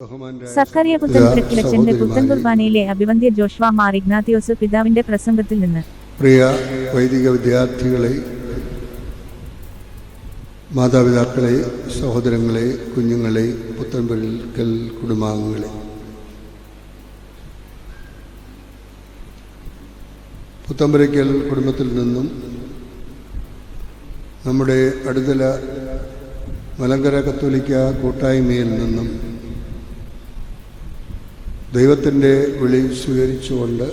സക്കറിയ പുത്തൻപുര കിളച്ചന്റെ പുത്തൻ കുർബാനയിലെ അഭിവന്ദ്യ Joshua Mar Ignatius പിതാവിന്റെ പ്രസംഗത്തിൽ നിന്ന്. പ്രിയ വൈദിക വിദ്യാർത്ഥികളെ, മാതാപിതാക്കളെ, സഹോദരങ്ങളെ, കുഞ്ഞുങ്ങളെ, പുത്തൻപുരക്കൽ കുടുംബാംഗങ്ങളെ, പുത്തൻപുരയ്ക്കൽ കുടുംബത്തിൽ നിന്നും നമ്മുടെ അടുതല മലങ്കര കത്തോലിക്ക കൂട്ടായ്മയിൽ നിന്നും ദൈവത്തിൻ്റെ വിളി സ്വീകരിച്ചുകൊണ്ട്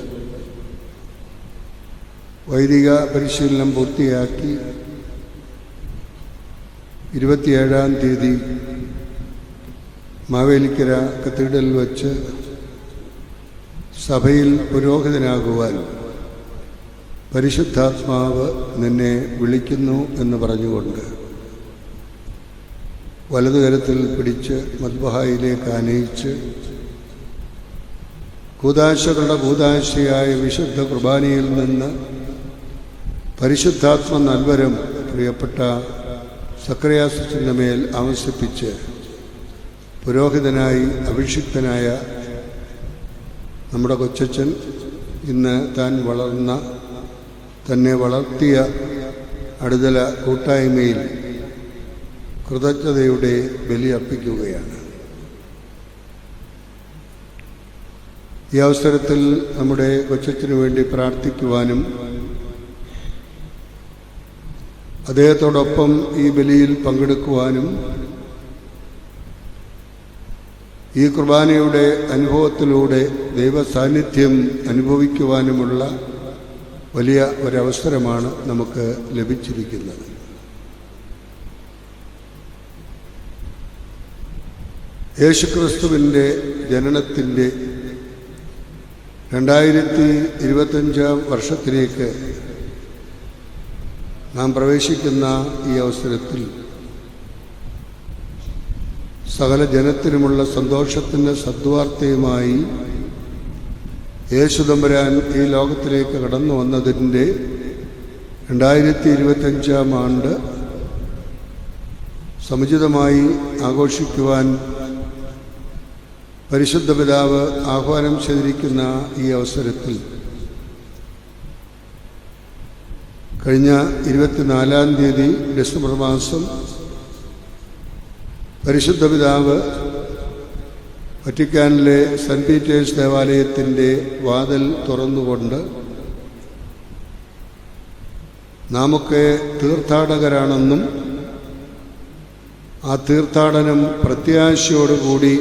വൈദിക പരിശീലനം പൂർത്തിയാക്കി 27-ാം തീയതി മാവേലിക്കര കത്തീഡ്രലിൽ വച്ച് സഭയിൽ പുരോഹിതനാകുവാൻ പരിശുദ്ധാത്മാവ് നിന്നെ വിളിക്കുന്നു എന്ന് പറഞ്ഞുകൊണ്ട് വലതുകരത്തിൽ പിടിച്ച് മദ്ബഹായിലേക്ക് ആനയിച്ച് കൂദാശകളുടെ കൂദാശയായ വിശുദ്ധ കുർബാനയിൽ നിന്ന് പരിശുദ്ധാത്മ നൽവരം പ്രിയപ്പെട്ട സക്കറിയാസിന്റെ മേൽ ആവസിപ്പിച്ച് പുരോഹിതനായി അഭിഷിക്തനായ നമ്മുടെ കൊച്ചച്ഛൻ ഇന്ന് തന്നെ വളർത്തിയ അടുതല കൂട്ടായ്മയിൽ കൃതജ്ഞതയുടെ ബലിയർപ്പിക്കുകയാണ്. ഈ അവസരത്തിൽ നമ്മുടെ കൊച്ചച്ഛനു വേണ്ടി പ്രാർത്ഥിക്കുവാനും അദ്ദേഹത്തോടൊപ്പം ഈ ബലിയിൽ പങ്കെടുക്കുവാനും ഈ കുർബാനയുടെ അനുഭവത്തിലൂടെ ദൈവ സാന്നിധ്യം അനുഭവിക്കുവാനുമുള്ള വലിയ ഒരവസരമാണ് നമുക്ക് ലഭിച്ചിരിക്കുന്നത്. യേശുക്രിസ്തുവിൻ്റെ ജനനത്തിൻ്റെ 2025 വർഷത്തിലേക്ക് നാം പ്രവേശിക്കുന്ന ഈ അവസരത്തിൽ സകല ജനത്തിനുമുള്ള സന്തോഷത്തിൻ്റെ സദ്വാർത്തയുമായി യേശുദമ്പുരാൻ ഈ ലോകത്തിലേക്ക് കടന്നു വന്നതിൻ്റെ 2025 ആണ്ട് സമുചിതമായി ആഘോഷിക്കുവാൻ പരിശുദ്ധ പിതാവ് ആഹ്വാനം ചെയ്തിരിക്കുന്ന ഈ അവസരത്തിൽ കഴിഞ്ഞ 24-ാം തീയതി ഡിസംബർ മാസം പരിശുദ്ധ പിതാവ് വറ്റിക്കാനിലെ സെന്റ് പീറ്റേഴ്സ് ദേവാലയത്തിൻ്റെ വാതിൽ തുറന്നുകൊണ്ട് നാമൊക്കെ തീർത്ഥാടകരാണെന്നും ആ തീർത്ഥാടനം പ്രത്യാശയോടുകൂടി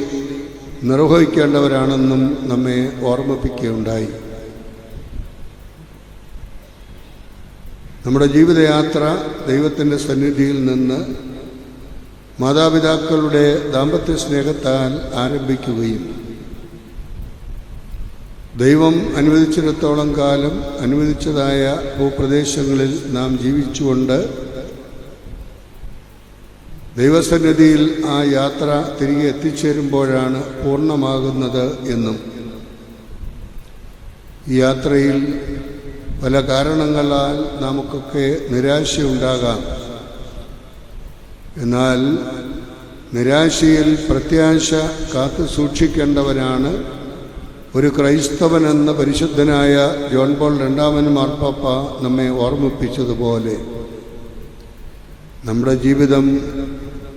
നിർവഹിക്കേണ്ടവരാണെന്നും നമ്മെ ഓർമ്മിപ്പിക്കുകയുണ്ടായി. നമ്മുടെ ജീവിതയാത്ര ദൈവത്തിൻ്റെ സന്നിധിയിൽ നിന്ന് മാതാപിതാക്കളുടെ ദാമ്പത്യ സ്നേഹത്താൽ ആരംഭിക്കുകയും ദൈവം അനുവദിച്ചിടത്തോളം കാലം അനുവദിച്ചതായ ഭൂപ്രദേശങ്ങളിൽ നാം ജീവിച്ചുകൊണ്ട് ദൈവസന്നിധിയിൽ ആ യാത്ര തിരികെ എത്തിച്ചേരുമ്പോഴാണ് പൂർണ്ണമാകുന്നത് എന്നും ഈ യാത്രയിൽ പല കാരണങ്ങളാൽ നമുക്കൊക്കെ നിരാശയുണ്ടാകാം. എന്നാൽ നിരാശയിൽ പ്രത്യാശ കാത്തു സൂക്ഷിക്കേണ്ടവനാണ് ഒരു ക്രൈസ്തവനെന്ന പരിശുദ്ധനായ ജോൺ പോൾ രണ്ടാമൻ മാർപ്പാപ്പ നമ്മെ ഓർമ്മിപ്പിച്ചതുപോലെ നമ്മുടെ ജീവിതം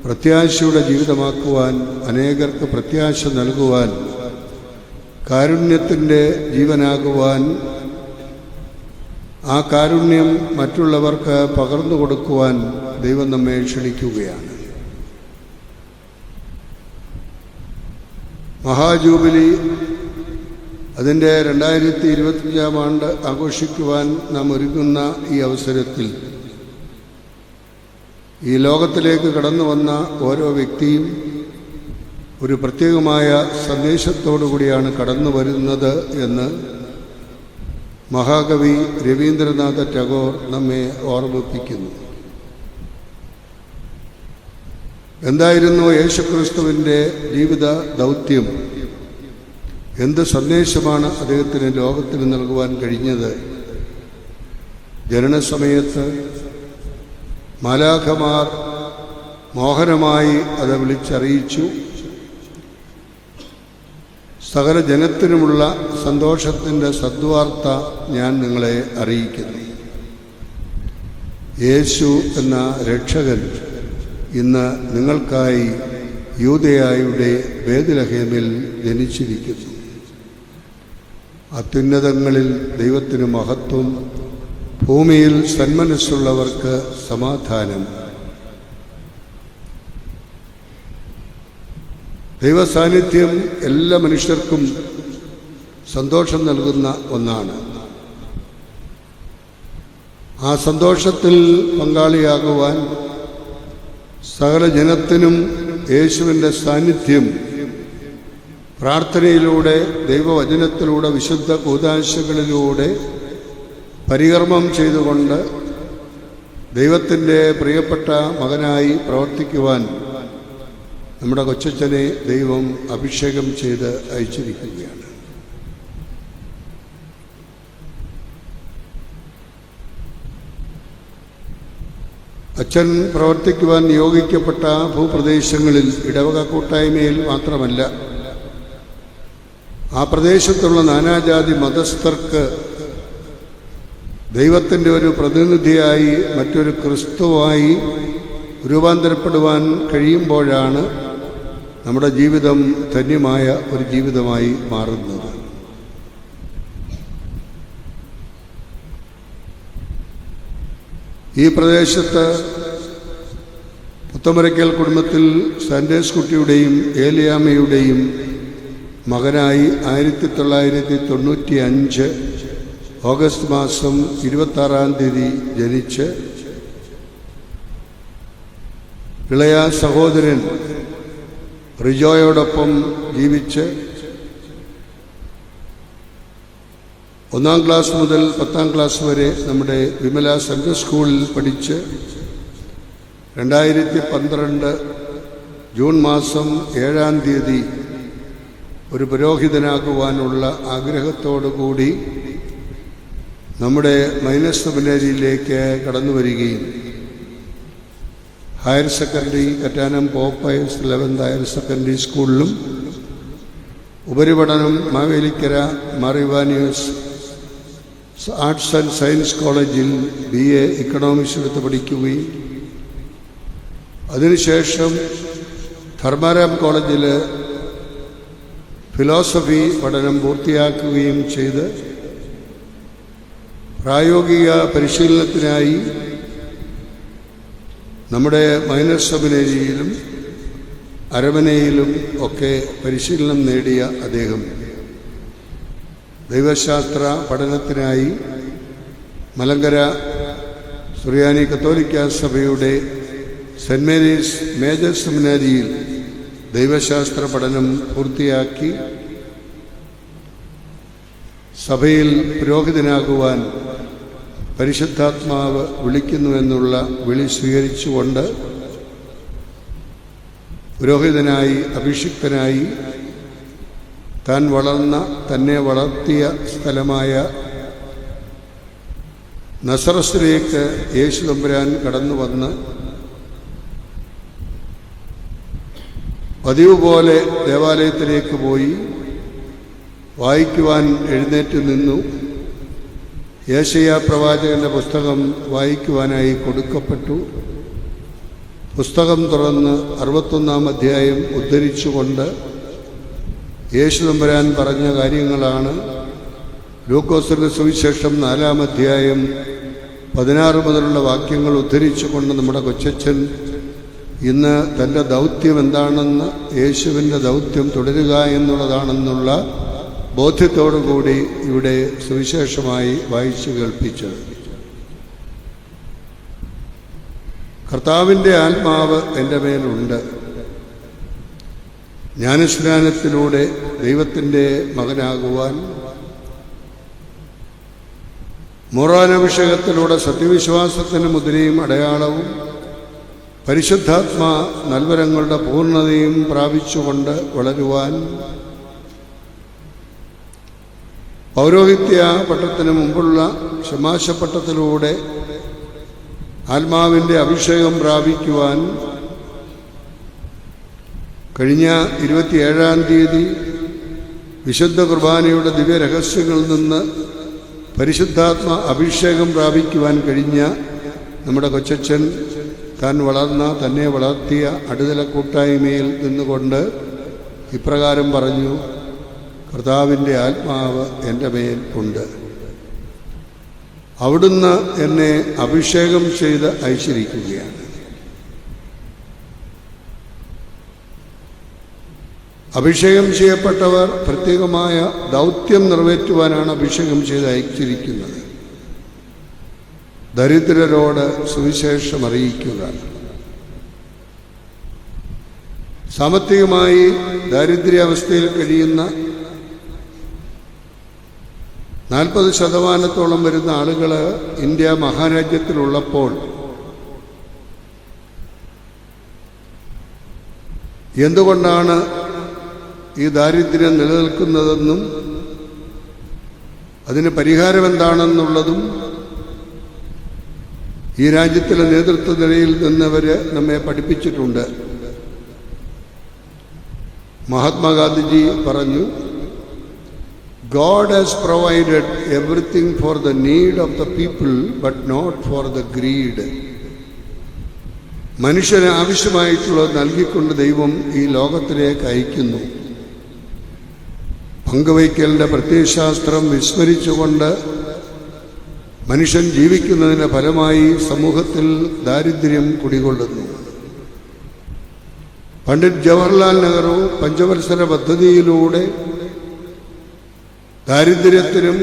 പ്രത്യാശയുടെ ജീവിതമാക്കുവാൻ, അനേകർക്ക് പ്രത്യാശ നൽകുവാൻ, കാരുണ്യത്തിൻ്റെ ജീവനാകുവാൻ, ആ കാരുണ്യം മറ്റുള്ളവർക്ക് പകർന്നു കൊടുക്കുവാൻ ദൈവം നമ്മെ ക്ഷണിക്കുകയാണ്. മഹാജൂബിലി അതിൻ്റെ 2025 ആണ്ട് ആഘോഷിക്കുവാൻ നാം ഒരുങ്ങുന്ന ഈ അവസരത്തിൽ ഈ ലോകത്തിലേക്ക് കടന്നു വന്ന ഓരോ വ്യക്തിയും ഒരു പ്രത്യേകമായ സന്ദേശത്തോടു കൂടിയാണ് കടന്നു വരുന്നത് എന്ന് മഹാകവി രവീന്ദ്രനാഥ ടാഗോർ നമ്മെ ഓർമ്മിപ്പിക്കുന്നു. എന്തായിരുന്നു യേശുക്രിസ്തുവിൻ്റെ ജീവിത ദൗത്യം? എന്ത് സന്ദേശമാണ് അദ്ദേഹത്തിന് ലോകത്തിന് നൽകുവാൻ കഴിഞ്ഞത്? ജനനസമയത്ത് മാലാഖമാർ മോഹനമായി അത് വിളിച്ചറിയിച്ചു. സകല ജനത്തിനുമുള്ള സന്തോഷത്തിൻ്റെ സദ്വാർത്ത ഞാൻ നിങ്ങളെ അറിയിക്കുന്നു. യേശു എന്ന രക്ഷകൻ ഇന്ന് നിങ്ങൾക്കായി യൂദയായുടെ ബേത്ലഹേമിൽ ജനിച്ചിരിക്കുന്നു. അത്യുന്നതങ്ങളിൽ ദൈവത്തിന് മഹത്വം, ഭൂമിയിൽ സന്മനസ്സുള്ളവർക്ക് സമാധാനം. ദൈവസാന്നിധ്യം എല്ലാ മനുഷ്യർക്കും സന്തോഷം നൽകുന്ന ഒന്നാണ്. ആ സന്തോഷത്തിൽ പങ്കാളിയാകുവാൻ സകല ജനത്തിനും യേശുവിൻ്റെ സാന്നിധ്യം പ്രാർത്ഥനയിലൂടെ, ദൈവവചനത്തിലൂടെ, വിശുദ്ധ കൂദാശകളിലൂടെ പരികർമ്മം ചെയ്തുകൊണ്ട് ദൈവത്തിൻ്റെ പ്രിയപ്പെട്ട മകനായി പ്രവർത്തിക്കുവാൻ നമ്മുടെ കൊച്ചച്ഛനെ ദൈവം അഭിഷേകം ചെയ്ത് അയച്ചിരിക്കുകയാണ്. അച്ഛൻ പ്രവർത്തിക്കുവാൻ നിയോഗിക്കപ്പെട്ട ഭൂപ്രദേശങ്ങളിൽ ഇടവക കൂട്ടായ്മയിൽ മാത്രമല്ല, ആ പ്രദേശത്തുള്ള നാനാജാതി മതസ്ഥർക്ക് ദൈവത്തിൻ്റെ ഒരു പ്രതിനിധിയായി, മറ്റൊരു ക്രിസ്തുവായി രൂപാന്തരപ്പെടുവാൻ കഴിയുമ്പോഴാണ് നമ്മുടെ ജീവിതം ധന്യമായ ഒരു ജീവിതമായി മാറുന്നത്. ഈ പ്രദേശത്ത് പുത്തമരയ്ക്കൽ കുടുംബത്തിൽ സാൻഡേഴ്സ് കുട്ടിയുടെയും ഏലിയാമ്മയുടെയും മകനായി 1995 ഓഗസ്റ്റ് മാസം 26-ാം തീയതി ജനിച്ച് ഇളയ സഹോദരൻ റിജോയോടൊപ്പം ജീവിച്ച് 1-ാം ക്ലാസ് മുതൽ 10-ാം ക്ലാസ് വരെ നമ്മുടെ വിമല സെൻട്രൽ സ്കൂളിൽ പഠിച്ച് 2012 ജൂൺ മാസം 7-ാം തീയതി ഒരു പുരോഹിതനാകുവാനുള്ള ആഗ്രഹത്തോടുകൂടി നമ്മുടെ മൈനസ് സെമിനറിയിലേക്ക് കടന്നു വരികയും ഹയർ സെക്കൻഡറി കറ്റാനം പോപ്പയസ് 11th ഹയർ സെക്കൻഡറി സ്കൂളിലും ഉപരിപഠനം മാവേലിക്കര മാറിവാനിയസ് ആർട്സ് ആൻഡ് സയൻസ് കോളേജിൽ BA ഇക്കണോമിക്സ് എടുത്ത് പഠിക്കുകയും അതിനുശേഷം ധർമാരാം കോളേജിൽ ഫിലോസഫി പഠനം പൂർത്തിയാക്കുകയും ചെയ്ത് പ്രായോഗിക പരിശീലനത്തിനായി നമ്മുടെ മൈനർ സെമിനറിയിലും അരമനയിലും ഒക്കെ പരിശീലനം നേടിയ അദ്ദേഹം ദൈവശാസ്ത്ര പഠനത്തിനായി മലങ്കര സുറിയാനി കത്തോലിക്ക സഭയുടെ സെൻറ് മേരീസ് മേജർ സെമിനാരിയിൽ ദൈവശാസ്ത്ര പഠനം പൂർത്തിയാക്കി സഭയിൽ പുരോഹിതനാകുവാൻ പരിശുദ്ധാത്മാവ് വിളിക്കുന്നുവെന്നുള്ള വിളി സ്വീകരിച്ചുകൊണ്ട് പുരോഹിതനായി അഭിഷിക്തനായി താൻ തന്നെ വളർത്തിയ സ്ഥലമായ നസറത്തിലേക്ക് യേശു തമ്പുരാൻ കടന്നു വന്ന് പതിവ് പോലെ ദേവാലയത്തിലേക്ക് പോയി വായിക്കുവാൻ എഴുന്നേറ്റ് നിന്നു. യേശയ്യാ പ്രവാചകന്റെ പുസ്തകം വായിക്കുവാനായി കൊടുക്കപ്പെട്ടു. പുസ്തകം തുറന്ന് 61-ാം അധ്യായം ഉദ്ധരിച്ചുകൊണ്ട് യേശു തമ്പുരാൻ പറഞ്ഞ കാര്യങ്ങളാണ് ലൂക്കോസിന്റെ സുവിശേഷം 4-ാം അധ്യായം 16 മുതലുള്ള വാക്യങ്ങൾ ഉദ്ധരിച്ചുകൊണ്ട് നമ്മുടെ കൊച്ചച്ഛൻ ഇന്ന് തൻ്റെ ദൗത്യം എന്താണെന്ന്, യേശുവിൻ്റെ ദൗത്യം തുടരുക എന്നുള്ളതാണെന്നുള്ള ബോധ്യത്തോടുകൂടി ഇവിടെ സുവിശേഷമായി വായിച്ചു കേൾപ്പിച്ചത്. കർത്താവിൻ്റെ ആത്മാവ് എൻ്റെ മേലുണ്ട്. ജ്ഞാനസ്നാനത്തിലൂടെ ദൈവത്തിൻ്റെ മകനാകുവാൻ, മോറാനഭിഷേകത്തിലൂടെ സത്യവിശ്വാസത്തിൻ്റെ മുദ്രയും അടയാളവും, പരിശുദ്ധാത്മാ നൽവരങ്ങളുടെ പൂർണ്ണതയും പ്രാപിച്ചുകൊണ്ട് വളരുവാൻ, പൗരോഹിത്യ പട്ടത്തിന് മുമ്പുള്ള ശമാശപട്ടത്തിലൂടെ ആത്മാവിൻ്റെ അഭിഷേകം പ്രാപിക്കുവാൻ കഴിഞ്ഞ 27-ാം തീയതി വിശുദ്ധ കുർബാനയുടെ ദിവ്യരഹസ്യങ്ങളിൽ നിന്ന് പരിശുദ്ധാത്മ അഭിഷേകം പ്രാപിക്കുവാൻ കഴിഞ്ഞ നമ്മുടെ കൊച്ചച്ഛൻ തന്നെ വളർത്തിയ അടുതല കൂട്ടായ്മയിൽ നിന്നുകൊണ്ട് ഇപ്രകാരം പറഞ്ഞു: കർത്താവിൻ്റെ ആത്മാവ് എൻ്റെ മേൽ ഉണ്ട്. അവിടുന്ന് എന്നെ അഭിഷേകം ചെയ്ത് അയച്ചിരിക്കുകയാണ്. അഭിഷേകം ചെയ്യപ്പെട്ടവർ പ്രത്യേകമായ ദൗത്യം നിറവേറ്റുവാനാണ് അഭിഷേകം ചെയ്ത് അയച്ചിരിക്കുന്നത്. ദരിദ്രരോട് സുവിശേഷം അറിയിക്കുക. സാമ്പത്തികമായി ദാരിദ്ര്യാവസ്ഥയിൽ കഴിയുന്ന 40% വരുന്ന ആളുകൾ ഇന്ത്യ മഹാരാജ്യത്തിലുള്ളപ്പോൾ എന്തുകൊണ്ടാണ് ഈ ദാരിദ്ര്യം നിലനിൽക്കുന്നതെന്നും അതിന് പരിഹാരം എന്താണെന്നുള്ളതും ഈ രാജ്യത്തിലെ നേതൃത്വ നിലയിൽ നിന്നവർ നമ്മെ പഠിപ്പിച്ചിട്ടുണ്ട്. മഹാത്മാഗാന്ധിജി പറഞ്ഞു, God has provided everything for the need of the people but not for the greed. മനുഷ്യന് ആവശ്യമായിട്ടുള്ളത് നൽകിക്കൊണ്ട് ദൈവം ഈ ലോകത്തിലേക്ക് അയക്കുന്നു. പങ്കുവയ്ക്കലിൻ്റെ പ്രത്യയശാസ്ത്രം വിസ്മരിച്ചുകൊണ്ട് മനുഷ്യൻ ജീവിക്കുന്നതിന് ഫലമായി സമൂഹത്തിൽ ദാരിദ്ര്യം കുടികൊള്ളുന്നു. പണ്ഡിറ്റ് ജവഹർലാൽ നെഹ്റു പഞ്ചവത്സര പദ്ധതിയിലൂടെ ദാരിദ്ര്യത്തിനും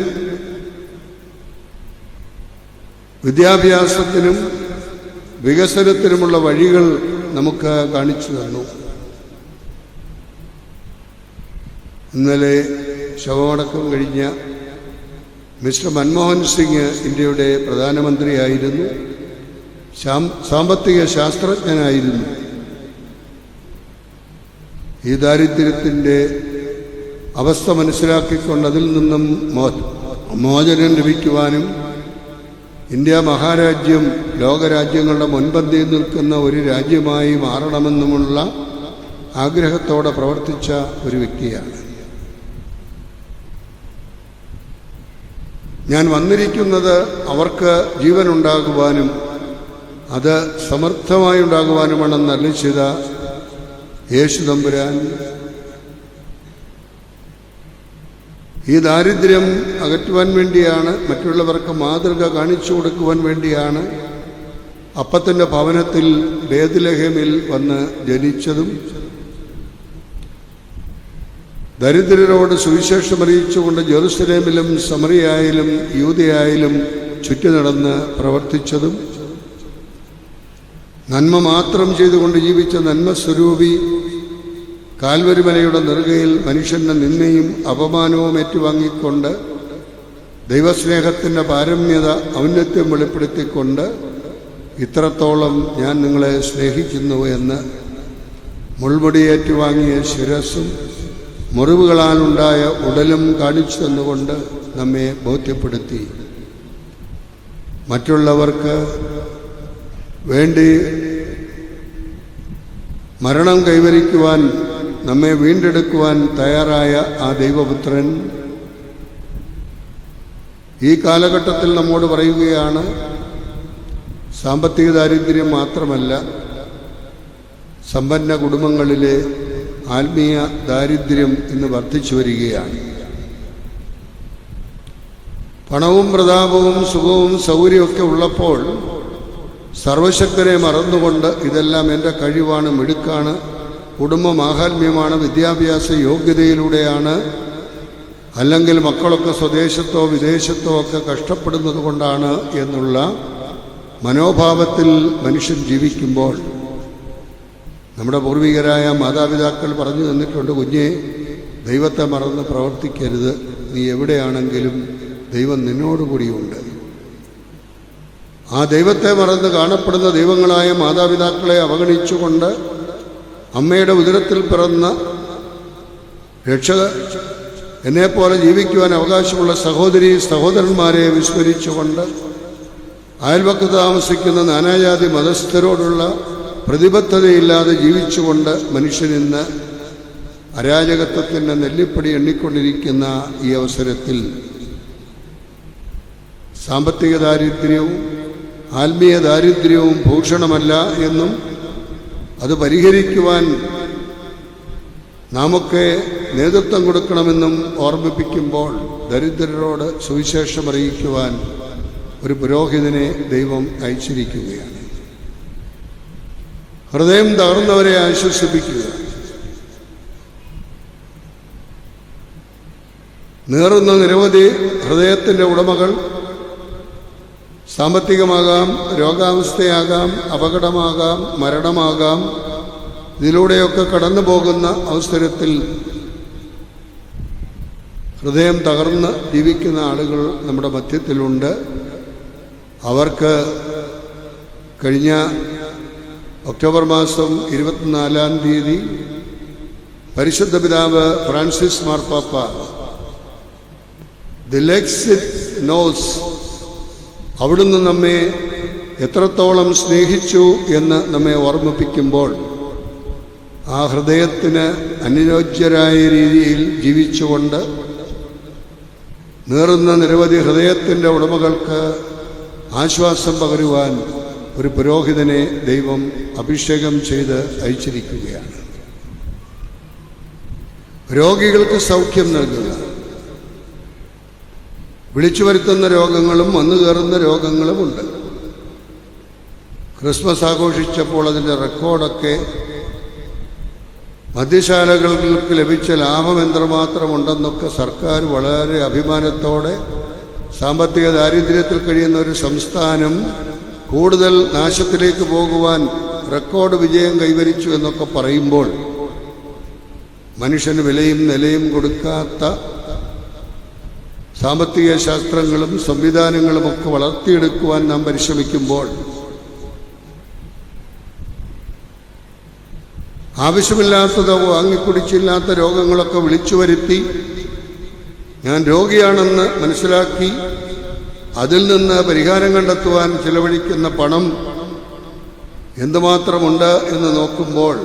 വിദ്യാഭ്യാസത്തിനും വികസനത്തിനുമുള്ള വഴികൾ നമുക്ക് കാണിച്ചു തന്നു. ഇന്നലെ ശവമടക്കം കഴിഞ്ഞ മിസ്റ്റർ മൻമോഹൻ സിംഗ് ഇന്ത്യയുടെ പ്രധാനമന്ത്രിയായിരുന്നു, സാമ്പത്തിക ശാസ്ത്രജ്ഞനായിരുന്നു. ഈ ദാരിദ്ര്യത്തിൻ്റെ അവസ്ഥ മനസ്സിലാക്കിക്കൊണ്ട് അതിൽ നിന്നും മോചനം ലഭിക്കുവാനും ഇന്ത്യ മഹാരാജ്യം ലോകരാജ്യങ്ങളുടെ മുൻപന്തിയിൽ നിൽക്കുന്ന ഒരു രാജ്യമായി മാറണമെന്നുമുള്ള ആഗ്രഹത്തോടെ പ്രവർത്തിച്ച ഒരു വ്യക്തിയാണ്. ഞാൻ വന്നിരിക്കുന്നത് അവർക്ക് ജീവനുണ്ടാകുവാനും അത് സമർത്ഥമായി ഉണ്ടാകുവാനുമാണെന്ന് അരുളിച്ചെയ്ത യേശു തമ്പുരാൻ ഈ ദാരിദ്ര്യം അകറ്റുവാൻ വേണ്ടിയാണ്, മറ്റുള്ളവർക്ക് മാതൃക കാണിച്ചു കൊടുക്കുവാൻ വേണ്ടിയാണ് അപ്പത്തിൻ്റെ ഭവനത്തിൽ ബേത്ലഹേമിൽ വന്ന് ജനിച്ചതും ദരിദ്രരോട് സുവിശേഷം അറിയിച്ചുകൊണ്ട് ജെറുസലേമിലും സമറിയായാലും യൂദയായാലും ചുറ്റി നടന്ന് പ്രവർത്തിച്ചതും നന്മ മാത്രം ചെയ്തുകൊണ്ട് ജീവിച്ച നന്മസ്വരൂപി കാൽവരിമലയുടെ നെറുകയിൽ മനുഷ്യൻ്റെ നിന്ദയും അപമാനവും ഏറ്റുവാങ്ങിക്കൊണ്ട് ദൈവസ്നേഹത്തിൻ്റെ പാരമ്യത ഔന്നത്യം വെളിപ്പെടുത്തിക്കൊണ്ട് ഇത്രത്തോളം ഞാൻ നിങ്ങളെ സ്നേഹിക്കുന്നു എന്ന് മുൾമുടി ഏറ്റുവാങ്ങിയ ശിരസ്സും മുറിവുകളാലുണ്ടായ ഉടലും കാണിച്ചു തന്നുകൊണ്ട് നമ്മെ ബോധ്യപ്പെടുത്തി. മറ്റുള്ളവർക്ക് വേണ്ടി മരണം കൈവരിക്കുവാൻ, നമ്മെ വീണ്ടെടുക്കുവാൻ തയ്യാറായ ആ ദൈവപുത്രൻ ഈ കാലഘട്ടത്തിൽ നമ്മോട് പറയുകയാണ്, സാമ്പത്തിക ദാരിദ്ര്യം മാത്രമല്ല, സമ്പന്ന കുടുംബങ്ങളിലെ ആത്മീയ ദാരിദ്ര്യം ഇന്ന് വർദ്ധിച്ചു വരികയാണ്. പണവും പ്രതാപവും സുഖവും സൗകര്യമൊക്കെ ഉള്ളപ്പോൾ സർവശക്തനെ മറന്നുകൊണ്ട് ഇതെല്ലാം എൻ്റെ കഴിവാണ്, മിടുക്കാണ്, കുടുംബ മാഹാത്മ്യമാണ്, വിദ്യാഭ്യാസ യോഗ്യതയിലൂടെയാണ്, അല്ലെങ്കിൽ മക്കളൊക്കെ സ്വദേശത്തോ വിദേശത്തോ ഒക്കെ കഷ്ടപ്പെടുന്നത് കൊണ്ടാണ് എന്നുള്ള മനോഭാവത്തിൽ മനുഷ്യൻ ജീവിക്കുമ്പോൾ നമ്മുടെ പൂർവികരായ മാതാപിതാക്കൾ പറഞ്ഞു തന്നിട്ടുണ്ട്, കുഞ്ഞെ, ദൈവത്തെ മറന്ന് പ്രവർത്തിക്കരുത്, നീ എവിടെയാണെങ്കിലും ദൈവം നിന്നോടുകൂടിയുണ്ട്. ആ ദൈവത്തെ മറന്ന് കാണപ്പെടുന്ന ദൈവങ്ങളായ മാതാപിതാക്കളെ അവഗണിച്ചുകൊണ്ട് അമ്മയുടെ ഉദരത്തിൽ പിറന്ന എന്നെപ്പോലെ ജീവിക്കുവാൻ അവകാശമുള്ള സഹോദരി സഹോദരന്മാരെ വിസ്മരിച്ചുകൊണ്ട് അയൽവക്കത്ത് താമസിക്കുന്ന നാനാജാതി മതസ്ഥരോടുള്ള പ്രതിബദ്ധതയില്ലാതെ ജീവിച്ചുകൊണ്ട് മനുഷ്യനിന്ന് അരാജകത്വത്തിൻ്റെ നെല്ലിപ്പടി എണ്ണിക്കൊണ്ടിരിക്കുന്ന ഈ അവസരത്തിൽ സാമ്പത്തിക ദാരിദ്ര്യവും ആത്മീയ ദാരിദ്ര്യവും ഭൂഷണമല്ല എന്നും അത് പരിഹരിക്കുവാൻ നാമൊക്കെ നേതൃത്വം കൊടുക്കണമെന്നും ഓർമ്മിപ്പിക്കുമ്പോൾ ദരിദ്രരോട് സുവിശേഷം അറിയിക്കുവാൻ ഒരു പുരോഹിതനെ ദൈവം അയച്ചിരിക്കുകയാണ്. ഹൃദയം തകർന്നവരെ ആശ്വസിപ്പിക്കുക, നീറുന്ന നിരവധി ഹൃദയത്തിൻ്റെ ഉടമകൾ സാമ്പത്തികമാകാം, രോഗാവസ്ഥയാകാം, അപകടമാകാം, മരണമാകാം, ഇതിലൂടെയൊക്കെ കടന്നു പോകുന്ന അവസരത്തിൽ ഹൃദയം തകർന്ന് ജീവിക്കുന്ന ആളുകൾ നമ്മുടെ മധ്യത്തിലുണ്ട്. അവർക്ക് കഴിഞ്ഞ ഒക്ടോബർ മാസം 24-ാം തീയതി പരിശുദ്ധ പിതാവ് ഫ്രാൻസിസ് മാർപ്പാപ്പ ദി ലെഗ്സ് ഇറ്റ് നോസ്, അവിടുന്ന് നമ്മെ എത്രത്തോളം സ്നേഹിച്ചു എന്ന് നമ്മെ ഓർമ്മിപ്പിക്കുമ്പോൾ ആ ഹൃദയത്തിന് അനുയോജ്യരായ രീതിയിൽ ജീവിച്ചുകൊണ്ട് നീറുന്ന നിരവധി ഹൃദയത്തിൻ്റെ ഉടമകൾക്ക് ആശ്വാസം പകരുവാൻ ഒരു പുരോഹിതനെ ദൈവം അഭിഷേകം ചെയ്ത് അയച്ചിരിക്കുകയാണ്. രോഗികൾക്ക് സൗഖ്യം നൽകുക, വിളിച്ചു വരുത്തുന്ന രോഗങ്ങളും വന്നു കയറുന്ന രോഗങ്ങളുമുണ്ട്. ക്രിസ്മസ് ആഘോഷിച്ചപ്പോൾ അതിൻ്റെ റെക്കോർഡൊക്കെ മദ്യശാലകൾക്ക് ലഭിച്ച ലാഭം എത്രമാത്രമുണ്ടെന്നൊക്കെ സർക്കാർ വളരെ അഭിമാനത്തോടെ, സാമ്പത്തിക ദാരിദ്ര്യത്തിൽ കഴിയുന്ന ഒരു സംസ്ഥാനം കൂടുതൽ നാശത്തിലേക്ക് പോകുവാൻ റെക്കോർഡ് വിജയം കൈവരിച്ചു എന്നൊക്കെ പറയുമ്പോൾ മനുഷ്യന് വിലയും നിലയും കൊടുക്കാത്ത സാമ്പത്തിക ശാസ്ത്രങ്ങളും സംവിധാനങ്ങളുമൊക്കെ വളർത്തിയെടുക്കുവാൻ നാം പരിശ്രമിക്കുമ്പോൾ ആവശ്യമില്ലാത്തതോ വാങ്ങിക്കുടിച്ചില്ലാത്ത രോഗങ്ങളൊക്കെ വിളിച്ചു വരുത്തി ഞാൻ രോഗിയാണെന്ന് മനസ്സിലാക്കി അതിൽ നിന്ന് പരിഹാരം കണ്ടെത്തുവാൻ ചിലവഴിക്കുന്ന പണം എന്തുമാത്രമുണ്ട് എന്ന് നോക്കുമ്പോൾ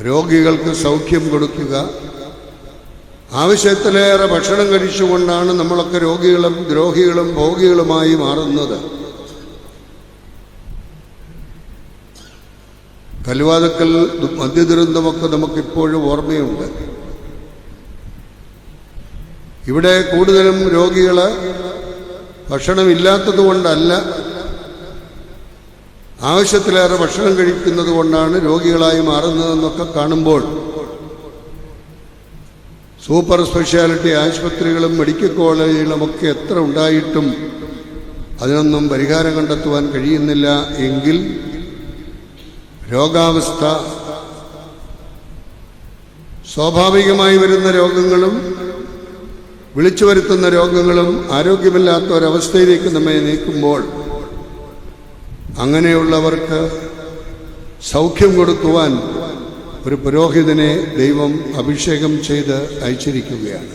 രോഗികൾക്ക് സൗഖ്യം കൊടുക്കുക, ആവശ്യത്തിലേറെ ഭക്ഷണം കഴിച്ചുകൊണ്ടാണ് നമ്മളൊക്കെ രോഗികളും ദ്രോഹികളും ഭോഗികളുമായി മാറുന്നത്. കല്ലുവാതുക്കൽ മദ്യദുരന്തമൊക്കെ നമുക്കിപ്പോഴും ഓർമ്മയുണ്ട്. ഇവിടെ കൂടുതലും രോഗികൾ ഭക്ഷണമില്ലാത്തത് കൊണ്ടല്ല, ആവശ്യത്തിലേറെ ഭക്ഷണം കഴിക്കുന്നത് കൊണ്ടാണ് രോഗികളായി മാറുന്നതെന്നൊക്കെ കാണുമ്പോൾ സൂപ്പർ സ്പെഷ്യാലിറ്റി ആശുപത്രികളും മെഡിക്കൽ കോളേജുകളുമൊക്കെ എത്ര ഉണ്ടായിട്ടും അതിനൊന്നും പരിഹാരം കണ്ടെത്തുവാൻ കഴിയുന്നില്ല എങ്കിൽ രോഗാവസ്ഥ, സ്വാഭാവികമായി വരുന്ന രോഗങ്ങളും വിളിച്ചു വരുത്തുന്ന രോഗങ്ങളും ആരോഗ്യമില്ലാത്ത ഒരവസ്ഥയിലേക്ക് നമ്മെ നീക്കുമ്പോൾ അങ്ങനെയുള്ളവർക്ക് സൗഖ്യം കൊടുക്കുവാൻ ഒരു പുരോഹിതനെ ദൈവം അഭിഷേകം ചെയ്ത് അയച്ചിരിക്കുകയാണ്.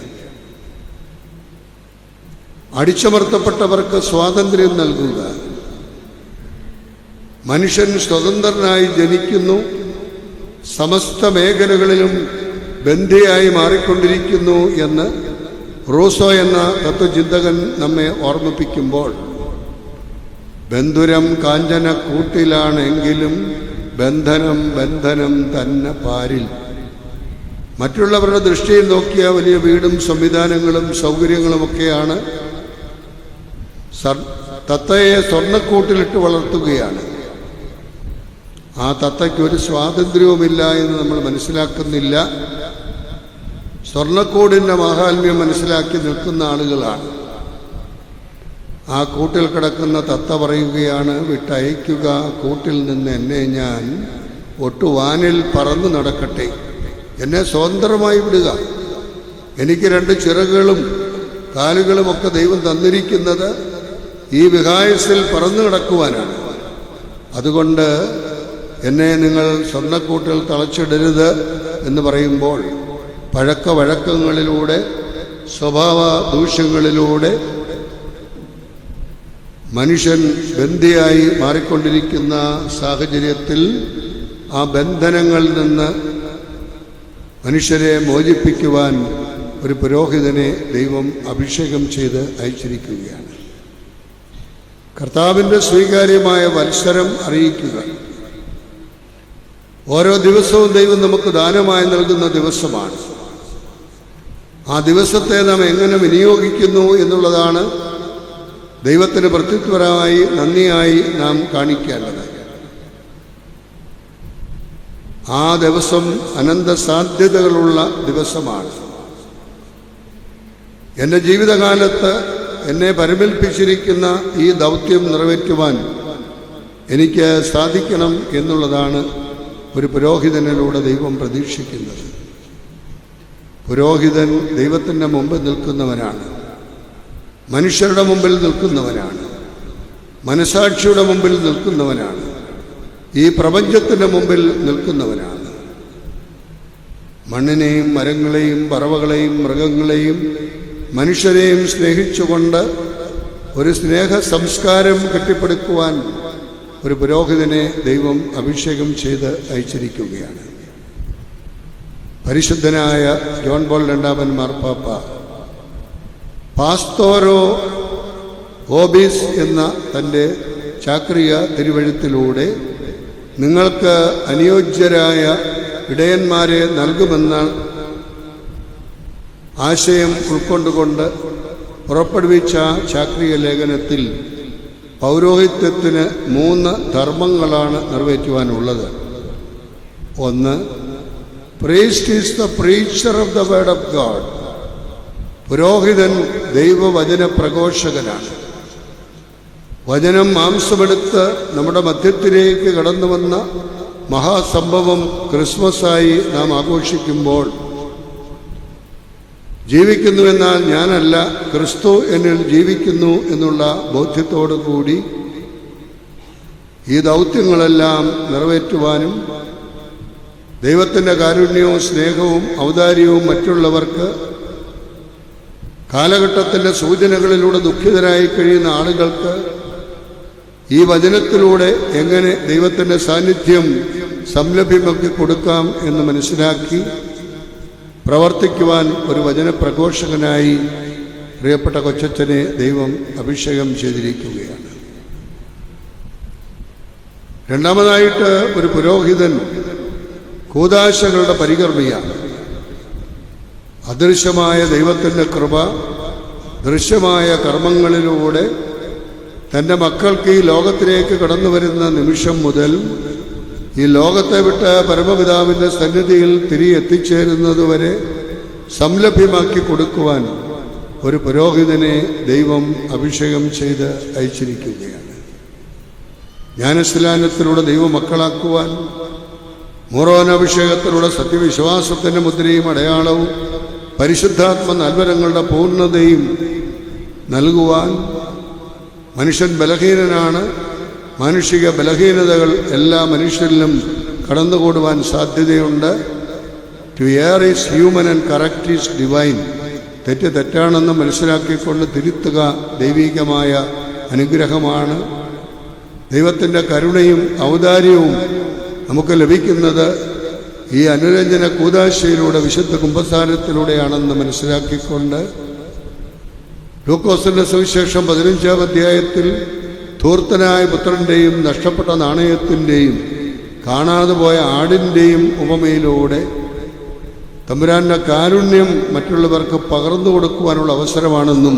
അടിച്ചമർത്തപ്പെട്ടവർക്ക് സ്വാതന്ത്ര്യം നൽകുക. മനുഷ്യൻ സ്വതന്ത്രനായി ജനിക്കുന്നു, സമസ്ത മേഖലകളിലും ബന്ധിയായി മാറിക്കൊണ്ടിരിക്കുന്നു എന്ന് റൂസോ എന്ന തത്വചിന്തകൻ നമ്മെ ഓർമ്മിപ്പിക്കുമ്പോൾ ബന്ധുരം കാഞ്ചന കൂട്ടിലാണെങ്കിലും ബന്ധനം ബന്ധനം തന്നെ പാരിൽ. മറ്റുള്ളവരുടെ ദൃഷ്ടിയിൽ നോക്കിയ വലിയ വീടും സംവിധാനങ്ങളും സൗകര്യങ്ങളുമൊക്കെയാണ്. തത്തയെ സ്വർണ്ണക്കൂട്ടിലിട്ട് വളർത്തുകയാണ്. ആ തത്തയ്ക്ക് ഒരു സ്വാതന്ത്ര്യവുമില്ല എന്ന് നമ്മൾ മനസ്സിലാക്കുന്നില്ല. സ്വർണ്ണക്കൂടിൻ്റെ മാഹാത്മ്യം മനസ്സിലാക്കി നിൽക്കുന്ന ആളുകളാണ്. ആ കൂട്ടിൽ കിടക്കുന്ന തത്ത പറയുകയാണ്, വിട്ടയക്കുക കൂട്ടിൽ നിന്ന് എന്നെ, ഞാൻ ഒട്ടുവാനിൽ പറന്നു നടക്കട്ടെ, എന്നെ സ്വതന്ത്രമായി വിടുക. എനിക്ക് 2 ചിറകുകളും കാലുകളുമൊക്കെ ദൈവം തന്നിരിക്കുന്നത് ഈ വികായസിൽ പറന്നു കിടക്കുവാനാണ്. അതുകൊണ്ട് എന്നെ നിങ്ങൾ സ്വർണ്ണക്കൂട്ടിൽ തളച്ചിടരുത് എന്ന് പറയുമ്പോൾ പഴക്ക വഴക്കങ്ങളിലൂടെ, സ്വഭാവ ദൂഷ്യങ്ങളിലൂടെ മനുഷ്യൻ ബന്ധിയായി മാറിക്കൊണ്ടിരിക്കുന്ന സാഹചര്യത്തിൽ ആ ബന്ധനങ്ങളിൽ നിന്ന് മനുഷ്യരെ മോചിപ്പിക്കുവാൻ ഒരു പുരോഹിതനെ ദൈവം അഭിഷേകം ചെയ്ത് അയച്ചിരിക്കുകയാണ്. കർത്താവിൻ്റെ സ്വീകാര്യമായ വത്സരം അറിയിക്കുക. ഓരോ ദിവസവും ദൈവം നമുക്ക് ദാനമായി നൽകുന്ന ദിവസമാണ്. ആ ദിവസത്തെ നാം എങ്ങനെ വിനിയോഗിക്കുന്നു എന്നുള്ളതാണ് ദൈവത്തിന് പ്രത്യുത്തരമായി നന്ദിയായി നാം കാണിക്കേണ്ടത്. ആ ദിവസം അനന്ത സാധ്യതകളുള്ള ദിവസമാണ്. എൻ്റെ ജീവിതകാലത്ത് എന്നെ പരിമേൽപ്പിച്ചിരിക്കുന്ന ഈ ദൗത്യം നിറവേറ്റുവാൻ എനിക്ക് സാധിക്കണം എന്നുള്ളതാണ് ഒരു പുരോഹിതനിലൂടെ ദൈവം പ്രതീക്ഷിക്കുന്നത്. പുരോഹിതൻ ദൈവത്തിൻ്റെ മുമ്പിൽ നിൽക്കുന്നവനാണ്, മനുഷ്യരുടെ മുമ്പിൽ നിൽക്കുന്നവനാണ്, മനസാക്ഷിയുടെ മുമ്പിൽ നിൽക്കുന്നവനാണ്, ഈ പ്രപഞ്ചത്തിൻ്റെ മുമ്പിൽ നിൽക്കുന്നവനാണ്. മണ്ണിനെയും മരങ്ങളെയും പറവകളെയും മൃഗങ്ങളെയും മനുഷ്യരെയും സ്നേഹിച്ചുകൊണ്ട് ഒരു സ്നേഹ സംസ്കാരം കെട്ടിപ്പടുക്കുവാൻ ഒരു പുരോഹിതനെ ദൈവം അഭിഷേകം ചെയ്ത് അയച്ചിരിക്കുകയാണ്. പരിശുദ്ധനായ ജോൺ പോൾ രണ്ടാമൻ മാർപ്പാപ്പ പാസ്തോരോ ഓബീസ് എന്ന തൻ്റെ ചാക്രിക തിരുവഴുത്തിലൂടെ നിങ്ങൾക്ക് അനുയോജ്യരായ ഇടയന്മാരെ നൽകുമെന്ന ആശയം ഉൾക്കൊണ്ടുകൊണ്ട് പുറപ്പെടുവിച്ച ചാക്രിക ലേഖനത്തിൽ പൗരോഹിത്യത്തിന് 3 ധർമ്മങ്ങളാണ് നിറവേറ്റുവാനുള്ളത്. ഒന്ന്, priest is the preacher of the word of God. പുരോഹിതൻ ദൈവവചന പ്രഘോഷകനാണ്. വചനം മാംസമെടുത്ത് നമ്മുടെ മധ്യത്തിലേക്ക് കടന്നു വന്ന മഹാസംഭവം ക്രിസ്മസായി നാം ആഘോഷിക്കുമ്പോൾ ജീവിക്കുന്നുവെന്നാൽ ഞാനല്ല, ക്രിസ്തു എന്നിൽ ജീവിക്കുന്നു എന്നുള്ള ബോധ്യത്തോടു കൂടി ഈ ദൗത്യങ്ങളെല്ലാം നിറവേറ്റുവാനും ദൈവത്തിൻ്റെ കാരുണ്യവും സ്നേഹവും ഔദാര്യവും മറ്റുള്ളവർക്ക് കാലഘട്ടത്തിൻ്റെ സൂചനകളിലൂടെ ദുഃഖിതരായി കഴിയുന്ന ആളുകൾക്ക് ഈ വചനത്തിലൂടെ എങ്ങനെ ദൈവത്തിൻ്റെ സാന്നിധ്യം സംലഭ്യമാക്കി കൊടുക്കാം എന്ന് മനസ്സിലാക്കി പ്രവർത്തിക്കുവാൻ ഒരു വചനപ്രഘോഷകനായി പ്രിയപ്പെട്ട കൊച്ചച്ഛനെ ദൈവം അഭിഷേകം ചെയ്തിരിക്കുകയാണ്. രണ്ടാമതായിട്ട്, ഒരു പുരോഹിതൻ കൂദാശകളുടെ പരികർമ്മിയാണ്. അദൃശ്യമായ ദൈവത്തിൻ്റെ കൃപ ദൃശ്യമായ കർമ്മങ്ങളിലൂടെ തൻ്റെ മക്കൾക്ക് ഈ ലോകത്തിലേക്ക് കടന്നു വരുന്ന നിമിഷം മുതൽ ഈ ലോകത്തെ വിട്ട് പരമപിതാവിൻ്റെ സന്നിധിയിൽ തിരികെ എത്തിച്ചേരുന്നതുവരെ സംലഭ്യമാക്കി കൊടുക്കുവാൻ ഒരു പുരോഹിതനെ ദൈവം അഭിഷേകം ചെയ്ത് അയച്ചിരിക്കുകയാണ്. ജ്ഞാനസ്നാനത്തിലൂടെ ദൈവമക്കളാക്കുവാൻ, മൂറോനഭിഷേകത്തിലൂടെ സത്യവിശ്വാസത്തിൻ്റെ മുദ്രയും അടയാളവും പരിശുദ്ധാത്മ നൽവരങ്ങളുടെ പൂർണ്ണതയും നൽകുവാൻ. മനുഷ്യൻ ബലഹീനനാണ്. മാനുഷിക ബലഹീനതകൾ എല്ലാ മനുഷ്യരിലും കടന്നുകൂടുവാൻ സാധ്യതയുണ്ട്. To err is human and correct is divine. തെറ്റ് തെറ്റാണെന്ന് മനസ്സിലാക്കിക്കൊണ്ട് തിരുത്തുക ദൈവികമായ അനുഗ്രഹമാണ്. ദൈവത്തിൻ്റെ കരുണയും ഔദാര്യവും നമുക്ക് ലഭിക്കുന്നത് ഈ അനുരഞ്ജന കൂദാശയിലൂടെ, വിശുദ്ധ കുമ്പസാരത്തിലൂടെയാണെന്ന് മനസ്സിലാക്കിക്കൊണ്ട് ലൂക്കോസിൻ്റെ സുവിശേഷം 15-ാം അധ്യായത്തിൽ ധൂർത്തനായ പുത്രൻ്റെയും നഷ്ടപ്പെട്ട നാണയത്തിൻ്റെയും കാണാതെ പോയ ആടിൻ്റെയും ഉപമയിലൂടെ തമ്പുരാൻ്റെ കാരുണ്യം മറ്റുള്ളവർക്ക് പകർന്നു കൊടുക്കുവാനുള്ള അവസരമാണെന്നും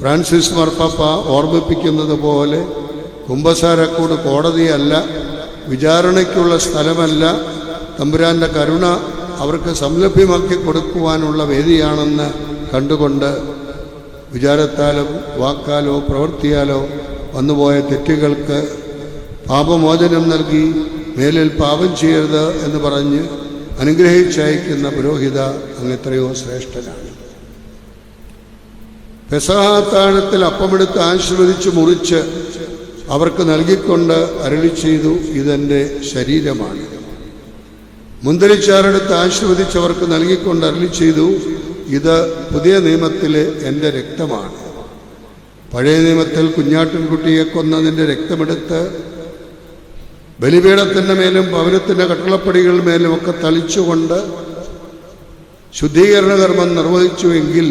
ഫ്രാൻസിസ് മാർപ്പാപ്പ ഓർമ്മിപ്പിക്കുന്നത് പോലെ കുമ്പസാരക്കൂട് കോടതിയല്ല, വിചാരണയ്ക്കുള്ള സ്ഥലമല്ല, തമ്പുരാൻ്റെ കരുണ അവർക്ക് സംലഭ്യമാക്കി കൊടുക്കുവാനുള്ള വേദിയാണെന്ന് കണ്ടുകൊണ്ട് വിചാരത്താലോ വാക്കാലോ പ്രവൃത്തിയാലോ വന്നുപോയ തെറ്റുകൾക്ക് പാപമോചനം നൽകി മേലിൽ പാപം ചെയ്യരുത് എന്ന് പറഞ്ഞ് അനുഗ്രഹിച്ചയക്കുന്ന പുരോഹിത അങ്ങെത്രയോ ശ്രേഷ്ഠനാണ്. പെസഹാത്താഴത്തിൽ അപ്പമെടുത്ത് ആശീർവദിച്ച് മുറിച്ച് അവർക്ക് നൽകിക്കൊണ്ട് അരുളി ചെയ്തു, ഇതെൻ്റെ ശരീരമാണ്. മുന്തിരിച്ചാറെടുത്ത് ആശീർവദിച്ചവർക്ക് നൽകിക്കൊണ്ട് അരുളി ചെയ്തു, ഇത് പുതിയ നിയമത്തിലെ എൻ്റെ രക്തമാണ്. പഴയ നിയമത്തിൽ കുഞ്ഞാട്ടിൻകുട്ടിയെ കൊന്നതിൻ്റെ രക്തമെടുത്ത് ബലിപീഠത്തിൻ്റെ മേലും ഭവനത്തിൻ്റെ കട്ടളപ്പടികളുടെ മേലും ഒക്കെ തളിച്ചുകൊണ്ട് ശുദ്ധീകരണ കർമ്മം നിർവഹിച്ചുവെങ്കിൽ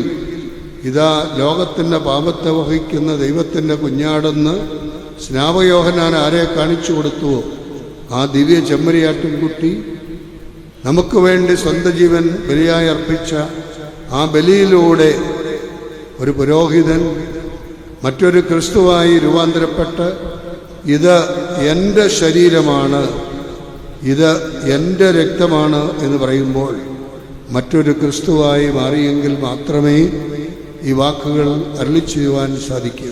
ഇതാ ലോകത്തിൻ്റെ പാപത്തെ വഹിക്കുന്ന ദൈവത്തിൻ്റെ കുഞ്ഞാടെന്ന് സ്നാപകയോഹന്നാൻ ആരെ കാണിച്ചു കൊടുത്തുവോ ആ ദിവ്യ ചെമ്മരിയാട്ടിൻകുട്ടി നമുക്ക് വേണ്ടി സ്വന്തം ജീവൻ ബലിയായി അർപ്പിച്ച ആ ബലിയിലൂടെ ഒരു പുരോഹിതൻ മറ്റൊരു ക്രിസ്തുവായി രൂപാന്തരപ്പെട്ട് ഇത് എൻ്റെ ശരീരമാണ്, ഇത് എൻ്റെ രക്തമാണ് എന്ന് പറയുമ്പോൾ മറ്റൊരു ക്രിസ്തുവായി മാറിയെങ്കിൽ മാത്രമേ ഈ വാക്കുകൾ അരുളി ചെയ്യുവാൻ സാധിക്കൂ.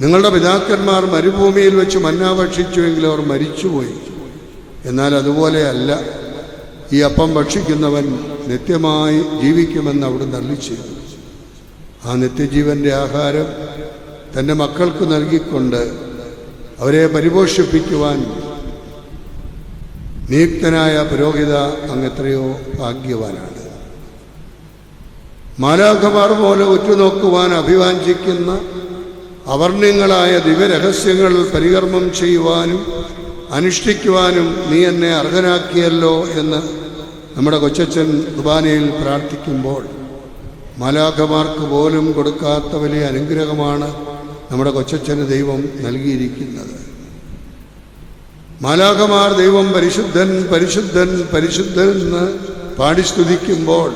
നിങ്ങളുടെ പിതാക്കന്മാർ മരുഭൂമിയിൽ വെച്ച് മന്ന ഭക്ഷിച്ചുവെങ്കിൽ അവർ മരിച്ചുപോയി. എന്നാൽ അതുപോലെയല്ല, ഈ അപ്പം ഭക്ഷിക്കുന്നവൻ നിത്യമായി ജീവിക്കുമെന്ന് അവിടുന്ന് അരുളി ചെയ്തു. ആ നിത്യജീവൻ്റെ ആഹാരം തൻ്റെ മക്കൾക്ക് നൽകിക്കൊണ്ട് അവരെ പരിപോഷിപ്പിക്കുവാൻ നിയുക്തനായ പുരോഹിത അങ്ങ് എത്രയോ ഭാഗ്യവാനാണ്. മാലാഖമാർ പോലെ ഉറ്റുനോക്കുവാൻ അഭിവാഞ്ചിക്കുന്ന അവർണ്യങ്ങളായ ദിവ്യരഹസ്യങ്ങൾ പരികർമ്മം ചെയ്യുവാനും അനുഷ്ഠിക്കുവാനും നീ എന്നെ അർഹനാക്കിയല്ലോ എന്ന് നമ്മുടെ കൊച്ചച്ഛൻ കുർബാനയിൽ പ്രാർത്ഥിക്കുമ്പോൾ മാലാഖമാർക്ക് പോലും കൊടുക്കാത്ത വലിയ അനുഗ്രഹമാണ് നമ്മുടെ കൊച്ചച്ഛന് ദൈവം നൽകിയിരിക്കുന്നത്. മാലാഖമാർ ദൈവം പരിശുദ്ധൻ പരിശുദ്ധൻ പരിശുദ്ധൻ എന്ന് പാടി സ്തുതിക്കുമ്പോൾ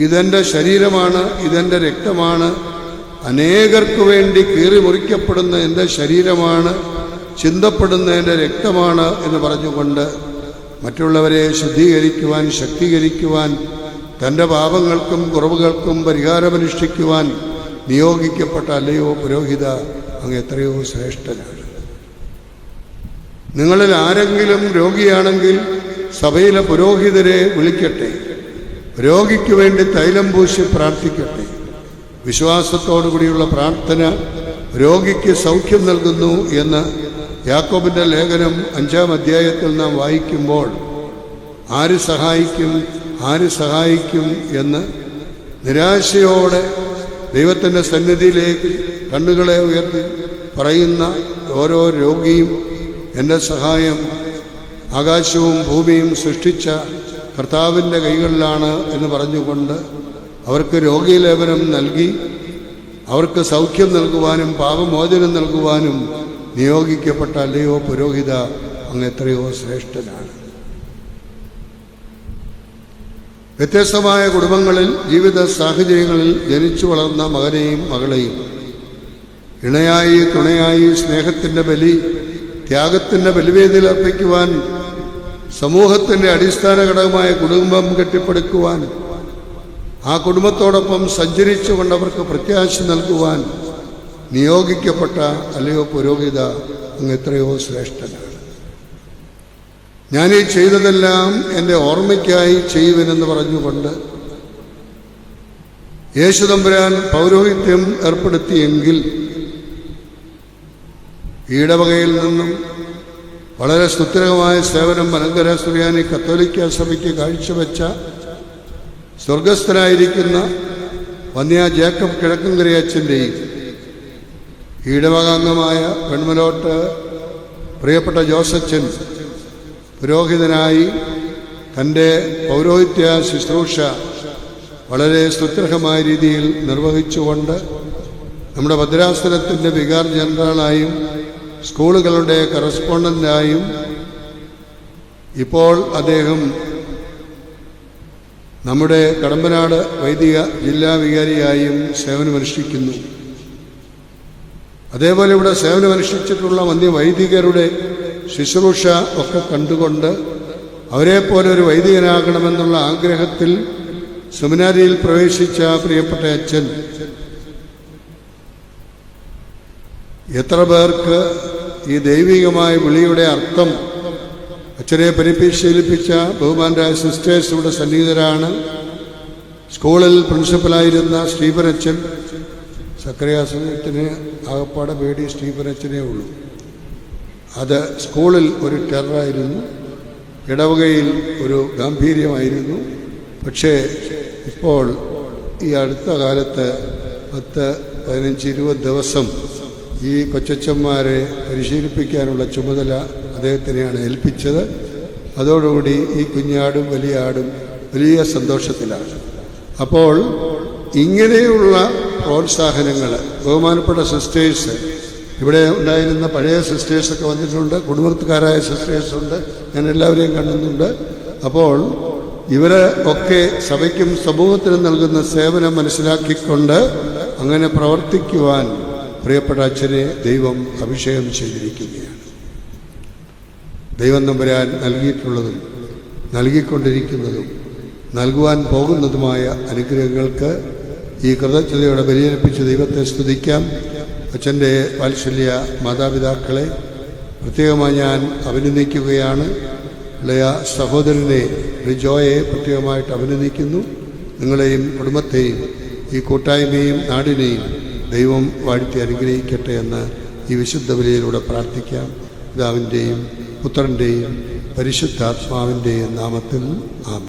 ഇതെൻ്റെ ശരീരമാണ്, ഇതെൻ്റെ രക്തമാണ്, അനേകർക്ക് വേണ്ടി കീറി മുറിക്കപ്പെടുന്ന എൻ്റെ ശരീരമാണ്, ചിന്തപ്പെടുന്ന എൻ്റെ രക്തമാണ് എന്ന് പറഞ്ഞുകൊണ്ട് മറ്റുള്ളവരെ ശുദ്ധീകരിക്കുവാൻ, ശക്തീകരിക്കുവാൻ, തൻ്റെ പാപങ്ങൾക്കും കുറവുകൾക്കും പരിഹാരമനുഷ്ഠിക്കുവാൻ നിയോഗിക്കപ്പെട്ട അല്ലയോ പുരോഹിത അങ്ങ് എത്രയോ ശ്രേഷ്ഠനാണ്. നിങ്ങളിൽ ആരെങ്കിലും രോഗിയാണെങ്കിൽ സഭയിലെ പുരോഹിതരെ വിളിക്കട്ടെ, രോഗിക്ക് വേണ്ടി തൈലം പൂശി പ്രാർത്ഥിക്കട്ടെ. വിശ്വാസത്തോടു കൂടിയുള്ള പ്രാർത്ഥന രോഗിക്ക് സൗഖ്യം നൽകുന്നു എന്ന് യാക്കോബിൻ്റെ ലേഖനം 5-ാം അധ്യായത്തിൽ നാം വായിക്കുമ്പോൾ ആര് സഹായിക്കും, ആര് സഹായിക്കും എന്ന് നിരാശയോടെ ദൈവത്തിൻ്റെ സന്നിധിയിലേക്ക് കണ്ണുകളെ ഉയർത്തി പറയുന്ന ഓരോ രോഗിയും എൻ്റെ സഹായം ആകാശവും ഭൂമിയും സൃഷ്ടിച്ച കർത്താവിൻ്റെ കൈകളിലാണ് എന്ന് പറഞ്ഞുകൊണ്ട് അവർക്ക് രോഗീലേപനം നൽകി അവർക്ക് സൗഖ്യം നൽകുവാനും പാപമോചനം നൽകുവാനും നിയോഗിക്കപ്പെട്ട അല്ലയോ പുരോഹിത അങ്ങ് എത്രയോ ശ്രേഷ്ഠനാണ്. വ്യത്യസ്തമായ കുടുംബങ്ങളിൽ ജീവിത സാഹചര്യങ്ങളിൽ ജനിച്ചു വളർന്ന മകനെയും മകളെയും ഇണയായി തുണയായി സ്നേഹത്തിൻ്റെ ബലി ത്യാഗത്തിൻ്റെ ബലിവേദിയിൽ അർപ്പിക്കുവാൻ, സമൂഹത്തിൻ്റെ അടിസ്ഥാന ഘടകമായ കുടുംബം കെട്ടിപ്പടുക്കുവാൻ, ആ കുടുംബത്തോടൊപ്പം സഞ്ചരിച്ചുകൊണ്ട് അവർക്ക് പ്രത്യാശ നൽകുവാൻ നിയോഗിക്കപ്പെട്ട അല്ലയോ പുരോഹിത അങ്ങ് എത്രയോ ശ്രേഷ്ഠനാണ്. ഞാനീ ചെയ്തതെല്ലാം എൻ്റെ ഓർമ്മയ്ക്കായി ചെയ്യുവനെന്ന് പറഞ്ഞുകൊണ്ട് യേശുതമ്പുരാൻ പൗരോഹിത്യം ഏർപ്പെടുത്തിയെങ്കിൽ ഈടവകയിൽ നിന്നും വളരെ സുസ്ഥിരമായ സേവനം മലങ്കര സുറിയാനി കത്തോലിക്ക സഭയ്ക്ക് കാഴ്ചവെച്ച സ്വർഗസ്ഥനായിരിക്കുന്ന വന്യ ജേക്കബ് കിഴക്കങ്കരയച്ചൻ്റെയും ഈടവകാംഗമായ പെൺമലോട്ട് പ്രിയപ്പെട്ട ജോസച്ചൻ പുരോഹിതനായി തൻ്റെ പൗരോഹിത്യ ശുശ്രൂഷ വളരെ സുദൃഢമായ രീതിയിൽ നിർവഹിച്ചുകൊണ്ട് നമ്മുടെ ഭദ്രാസനത്തിൻ്റെ വികാർ ജനറലായും സ്കൂളുകളുടെ കറസ്പോണ്ടൻ്റായും ഇപ്പോൾ അദ്ദേഹം നമ്മുടെ കടമ്പനാട് വൈദിക ജില്ലാ വികാരിയായും സേവനമനുഷ്ഠിക്കുന്നു. അതേപോലെ ഇവിടെ സേവനമനുഷ്ഠിച്ചിട്ടുള്ള വൈദികരുടെ ശുശ്രൂഷ ഒക്കെ കണ്ടുകൊണ്ട് അവരെപ്പോലെ ഒരു വൈദികനാകണമെന്നുള്ള ആഗ്രഹത്തിൽ സെമിനാരിയിൽ പ്രവേശിച്ച പ്രിയപ്പെട്ട അച്ഛൻ എത്ര പേർക്ക് ഈ ദൈവികമായ വിളിയുടെ അർത്ഥം അച്ഛനെ പരിശീലിപ്പിച്ച ബഹുമാനരായ സിസ്റ്റേഴ്സ് ഇവിടെ സന്നിഹിതരാണ്. സ്കൂളിൽ പ്രിൻസിപ്പലായിരുന്ന സ്റ്റീഫൻ അച്ഛൻ, സക്കറിയാസത്തിന് ആകപ്പാടെ പേടി സ്റ്റീഫൻ അച്ഛനേ ഉള്ളൂ. അത് സ്കൂളിൽ ഒരു ടെററായിരുന്നു, ഇടവകയിൽ ഒരു ഗാംഭീര്യമായിരുന്നു. പക്ഷേ ഇപ്പോൾ ഈ അടുത്ത കാലത്ത് 10, 15, 20 ദിവസം ഈ കൊച്ചച്ചന്മാരെ പരിശീലിപ്പിക്കാനുള്ള ചുമതല അദ്ദേഹത്തിനെയാണ് ഏൽപ്പിച്ചത്. അതോടുകൂടി ഈ കുഞ്ഞാടും വലിയ ആടും വലിയ സന്തോഷത്തിലാണ്. അപ്പോൾ ഇങ്ങനെയുള്ള പ്രോത്സാഹനങ്ങൾ ബഹുമാനപ്പെട്ട സിസ്റ്റേഴ്സ്, ഇവിടെ ഉണ്ടായിരുന്ന പഴയ സിസ്റ്റേഴ്സൊക്കെ വന്നിട്ടുണ്ട്, കുടുംബക്കാരായ സിസ്റ്റേഴ്സുണ്ട്, ഞാൻ എല്ലാവരെയും കാണുന്നുണ്ട്. അപ്പോൾ ഇവരെ ഒക്കെ സഭയ്ക്കും സമൂഹത്തിനും നൽകുന്ന സേവനം മനസ്സിലാക്കിക്കൊണ്ട് അങ്ങനെ പ്രവർത്തിക്കുവാൻ പ്രിയപ്പെട്ട അച്ഛനെ ദൈവം അഭിഷേകം ചെയ്തിരിക്കുകയാണ്. ദൈവം നമ്പുരാൻ നൽകിയിട്ടുള്ളതും നൽകിക്കൊണ്ടിരിക്കുന്നതും നൽകുവാൻ പോകുന്നതുമായ അനുഗ്രഹങ്ങൾക്ക് ഈ കൃതജ്ഞതയോടെ ബലിയർപ്പിച്ച് ദൈവത്തെ സ്തുതിക്കാം. അച്ഛൻ്റെ വാത്സല്യ മാതാപിതാക്കളെ പ്രത്യേകമായി ഞാൻ അഭിനന്ദിക്കുകയാണ്. ഇളയ സഹോദരനെ റിജോയെ പ്രത്യേകമായിട്ട് അഭിനന്ദിക്കുന്നു. നിങ്ങളെയും കുടുംബത്തെയും ഈ കൂട്ടായ്മയും നാടിനെയും ദൈവം വാഴ്ത്തി അനുഗ്രഹിക്കട്ടെ എന്ന് ഈ വിശുദ്ധ ബലിയിലൂടെ പ്രാർത്ഥിക്കാം. പിതാവിൻ്റെയും പുത്രൻ്റെയും പരിശുദ്ധാത്മാവിൻ്റെയും നാമത്തിൽ ആമേൻ.